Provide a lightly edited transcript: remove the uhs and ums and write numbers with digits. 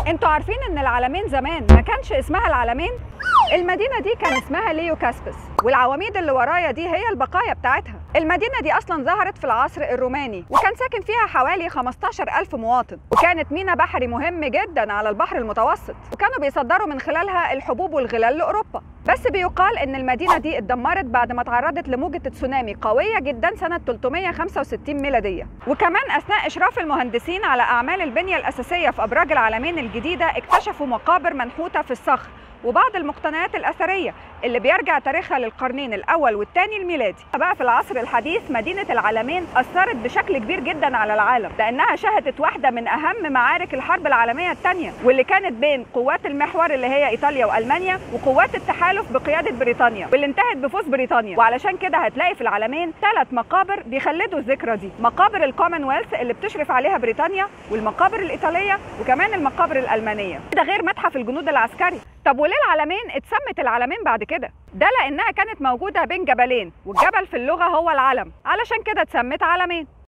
انتوا عارفين ان العلمين زمان ما كانش اسمها العلمين؟ المدينة دي كان اسمها ليوكاسبس، والعواميد اللي ورايا دي هي البقايا بتاعتها. المدينة دي أصلا ظهرت في العصر الروماني، وكان ساكن فيها حوالي 15,000 مواطن، وكانت ميناء بحري مهم جدا على البحر المتوسط، وكانوا بيصدروا من خلالها الحبوب والغلال لأوروبا. بس بيقال إن المدينة دي اتدمرت بعد ما تعرضت لموجة تسونامي قوية جدا سنة 365 ميلادية، وكمان أثناء إشراف المهندسين على أعمال البنية الأساسية في أبراج العلمين الجديدة اكتشفوا مقابر منحوتة في الصخر وبعض المقتنيات الأثرية اللي بيرجع تاريخها للقرنين الأول والثاني الميلادي. بقى في العصر الحديث مدينة العلمين أثرت بشكل كبير جدا على العالم، لأنها شهدت واحدة من أهم معارك الحرب العالمية الثانية، واللي كانت بين قوات المحور اللي هي إيطاليا وألمانيا وقوات التحالف بقيادة بريطانيا، واللي انتهت بفوز بريطانيا. وعلشان كده هتلاقي في العلمين 3 مقابر بيخلدوا الذكرى دي: مقابر الكومنولث اللي بتشرف عليها بريطانيا، والمقابر الإيطالية، وكمان المقابر الألمانية. ده غير متحف الجنود العسكري. طب وليه العلمين اتسمت العلمين بعد كده؟ ده لأنها كانت موجودة بين جبلين، والجبل في اللغة هو العلم، علشان كده اتسمت علمين.